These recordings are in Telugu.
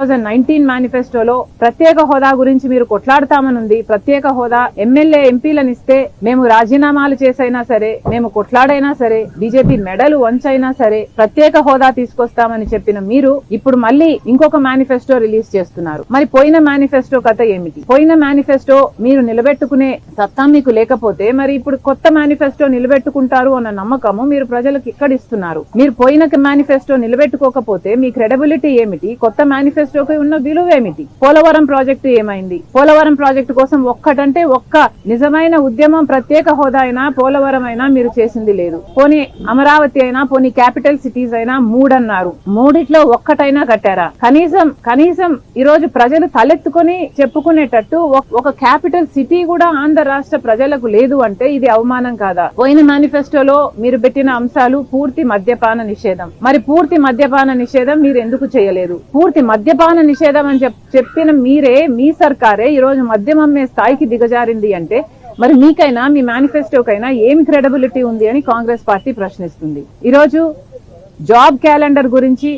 2019 మేనిఫెస్టోలో ప్రత్యేక హోదా గురించి మీరు కొట్లాడతామనుంది. ప్రత్యేక హోదా ఎమ్మెల్యే ఎంపీలను ఇస్తే మేము రాజీనామాలు చేసైనా సరే, మేము కొట్లాడైనా సరే, బీజేపీ మెడలు వంచైనా సరే ప్రత్యేక హోదా తీసుకొస్తామని చెప్పిన మీరు ఇప్పుడు మళ్ళీ ఇంకొక మేనిఫెస్టో రిలీజ్ చేస్తున్నారు. మరి పోయిన మేనిఫెస్టో కథ ఏమిటి? పోయిన మేనిఫెస్టో మీరు నిలబెట్టుకునే సత్తా మీకు లేకపోతే మరి ఇప్పుడు కొత్త మేనిఫెస్టో నిలబెట్టుకుంటారు అన్న నమ్మకము మీరు ప్రజలకు ఇక్కడ ఇస్తున్నారు. మీరు పోయిన మేనిఫెస్టో నిలబెట్టుకోకపోతే మీ క్రెడిబిలిటీ ఏమిటి? కొత్త మేనిఫెస్టోకి ఉన్న విలువ ఏమిటి? పోలవరం ప్రాజెక్టు ఏమైంది? పోలవరం ప్రాజెక్టు కోసం ఒక్కటంటే ఒక్క నిజమైన ఉద్యమం ప్రత్యేక హోదా అయినా పోలవరం అయినా మీరు చేసింది లేదు. పోనీ అమరావతి అయినా, పోనీ క్యాపిటల్ సిటీస్ అయినా మూడన్నారు. మూడిట్లో ఒక్కటైనా కట్టారా? కనీసం ఈ రోజు ప్రజలు తలెత్తుకొని చెప్పుకునేటట్టు ఒక క్యాపిటల్ సిటీ కూడా ఆంధ్ర రాష్ట్ర ప్రజలకు లేదు అంటే ఇది అవమానం కాదా? పోయిన మేనిఫెస్టోలో మీరు పెట్టిన అంశాలు పూర్తి మద్యపాన నిషేధం. మరి పూర్తి మద్యపాన నిషేధం మీరు ఎందుకు చేయలేదు? పూర్తి మద్యపాన నిషేధం అని చెప్పిన మీరే, మీ సర్కారే ఈ రోజు మద్యం అమ్మే స్థాయికి దిగజారింది అంటే మరి మీకైనా మీ మేనిఫెస్టోకైనా ఏమి క్రెడిబిలిటీ ఉంది అని కాంగ్రెస్ పార్టీ ప్రశ్నిస్తుంది. ఈరోజు జాబ్ క్యాలెండర్ గురించి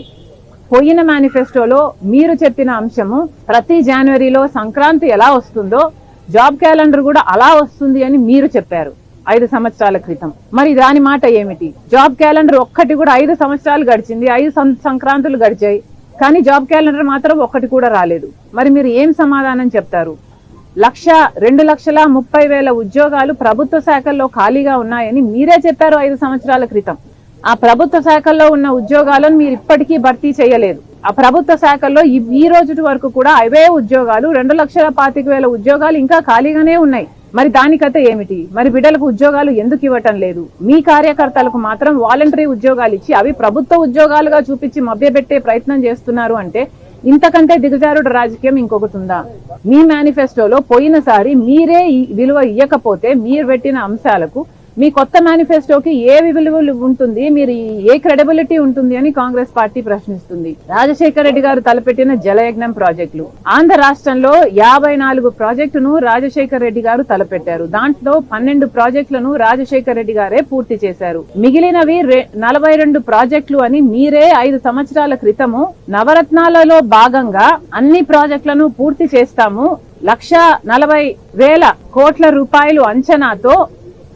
పోయిన మేనిఫెస్టోలో మీరు చెప్పిన అంశము ప్రతి జనవరిలో సంక్రాంతి ఎలా వస్తుందో జాబ్ క్యాలెండర్ కూడా అలా వస్తుంది అని మీరు చెప్పారు 5 సంవత్సరాల క్రితం. మరి దాని మాట ఏమిటి? జాబ్ క్యాలెండర్ ఒక్కటి కూడా 5 సంవత్సరాలు గడిచింది, 5 సంక్రాంతులు గడిచాయి, కానీ జాబ్ క్యాలెండర్ మాత్రం ఒక్కటి కూడా రాలేదు. మరి మీరు ఏం సమాధానం చెప్తారు? 2,30,30,000 ఉద్యోగాలు ప్రభుత్వ శాఖల్లో ఖాళీగా ఉన్నాయని మీరే చెప్పారు 5 సంవత్సరాల క్రితం. ఆ ప్రభుత్వ శాఖల్లో ఉన్న ఉద్యోగాలను మీరు ఇప్పటికీ భర్తీ చేయలేదు. ఆ ప్రభుత్వ శాఖల్లో ఈ రోజు వరకు కూడా అవే ఉద్యోగాలు 2,25,000 ఉద్యోగాలు ఇంకా ఖాళీగానే ఉన్నాయి. మరి దాని కథ ఏమిటి? మరి బిడ్డలకు ఉద్యోగాలు ఎందుకు ఇవ్వటం లేదు? మీ కార్యకర్తలకు మాత్రం వాలంటరీ ఉద్యోగాలు ఇచ్చి అవి ప్రభుత్వ ఉద్యోగాలుగా చూపించి మభ్యపెట్టే ప్రయత్నం చేస్తున్నారు అంటే ఇంతకంటే దిగజారుడు రాజకీయం ఇంకొకటి ఉందా? మీ మేనిఫెస్టోలో పోయినసారి మీరే విలువ ఇవ్వకపోతే మీరు పెట్టిన అంశాలకు మీ కొత్త మేనిఫెస్టోకి ఏ విలువ ఉంటుంది, మీరు ఏ క్రెడిబిలిటీ ఉంటుంది అని కాంగ్రెస్ పార్టీ ప్రశ్నిస్తుంది. రాజశేఖర రెడ్డి గారు తలపెట్టిన జలయజ్ఞం ప్రాజెక్టులు, ఆంధ్ర రాష్ట్రంలో 54 ప్రాజెక్టును రాజశేఖర రెడ్డి గారు తలపెట్టారు. దాంట్లో 12 ప్రాజెక్టులను రాజశేఖర రెడ్డి గారే పూర్తి చేశారు. మిగిలినవి 42 ప్రాజెక్టులు అని మీరే 5 సంవత్సరాల క్రితము నవరత్నాలలో భాగంగా అన్ని ప్రాజెక్టులను పూర్తి చేస్తాము, 1,40,000 కోట్ల రూపాయలు అంచనాతో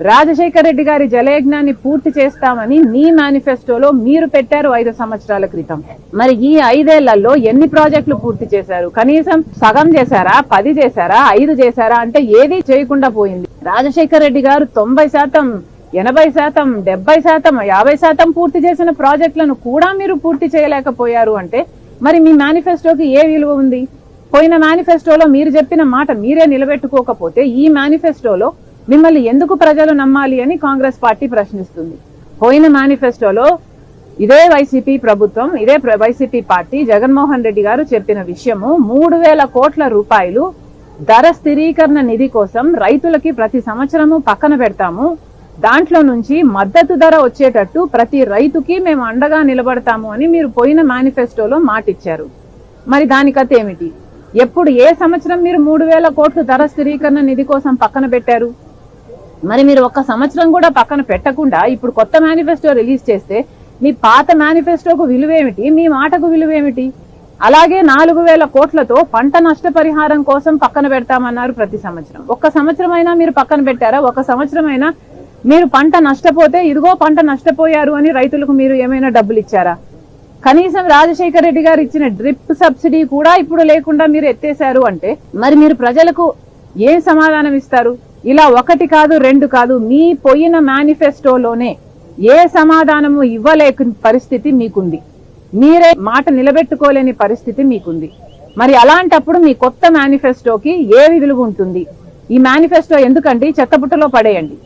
రాజశేఖర రెడ్డి గారి జలయజ్ఞాన్ని పూర్తి చేస్తామని మీ మేనిఫెస్టోలో మీరు పెట్టారు 5 సంవత్సరాల క్రితం. మరి ఈ 5 ఏళ్లలో ఎన్ని ప్రాజెక్టులు పూర్తి చేశారు? కనీసం సగం చేశారా, 10 చేశారా, 5 చేశారా అంటే ఏది చేయకుండా పోయింది. రాజశేఖర రెడ్డి గారు 90%, 80%, 70%, 50% పూర్తి చేసిన ప్రాజెక్టులను కూడా మీరు పూర్తి చేయలేకపోయారు అంటే మరి మీ మేనిఫెస్టోకి ఏ విలువ ఉంది? పోయిన మేనిఫెస్టోలో మీరు చెప్పిన మాట మీరే నిలబెట్టుకోకపోతే ఈ మేనిఫెస్టోలో మిమ్మల్ని ఎందుకు ప్రజలు నమ్మాలి అని కాంగ్రెస్ పార్టీ ప్రశ్నిస్తుంది. పోయిన మేనిఫెస్టోలో ఇదే వైసీపీ ప్రభుత్వం, ఇదే వైసీపీ పార్టీ జగన్మోహన్ రెడ్డి గారు చెప్పిన విషయము 3,000 కోట్ల రూపాయలు ధర స్థిరీకరణ నిధి కోసం రైతులకి ప్రతి సంవత్సరము పక్కన పెడతాము, దాంట్లో నుంచి మద్దతు ధర వచ్చేటట్టు ప్రతి రైతుకి మేము అండగా నిలబడతాము అని మీరు పోయిన మేనిఫెస్టోలో మాట ఇచ్చారు. మరి దాని కథ ఏమిటి? ఎప్పుడు ఏ సంవత్సరం మీరు 3,000 కోట్లు ధర స్థిరీకరణ నిధి కోసం పక్కన పెట్టారు? మరి మీరు ఒక్క సంవత్సరం కూడా పక్కన పెట్టకుండా ఇప్పుడు కొత్త మేనిఫెస్టో రిలీజ్ చేస్తే మీ పాత మేనిఫెస్టోకు విలువేమిటి, మీ మాటకు విలువేమిటి? అలాగే 4,000 కోట్లతో పంట నష్టపరిహారం కోసం పక్కన పెడతామన్నారు ప్రతి సంవత్సరం. ఒక్క సంవత్సరం అయినా మీరు పక్కన పెట్టారా? ఒక సంవత్సరం అయినా మీరు పంట నష్టపోతే ఇదిగో పంట నష్టపోయారు అని రైతులకు మీరు ఏమైనా డబ్బులు ఇచ్చారా? కనీసం రాజశేఖర రెడ్డి గారు ఇచ్చిన డ్రిప్ సబ్సిడీ కూడా ఇప్పుడు లేకుండా మీరు ఎత్తేశారు అంటే మరి మీరు ప్రజలకు ఏం సమాధానం ఇస్తారు? ఇలా 1 కాదు 2 కాదు, మీ పోయిన మేనిఫెస్టోలోనే ఏ సమాధానము ఇవ్వలేక పరిస్థితి మీకుంది. మీరే మాట నిలబెట్టుకోలేని పరిస్థితి మీకుంది. మరి అలాంటప్పుడు మీ కొత్త మేనిఫెస్టోకి ఏ విలువ ఉంటుంది? ఈ మేనిఫెస్టో ఎందుకంటే చెత్తబుట్టలో పడేయండి.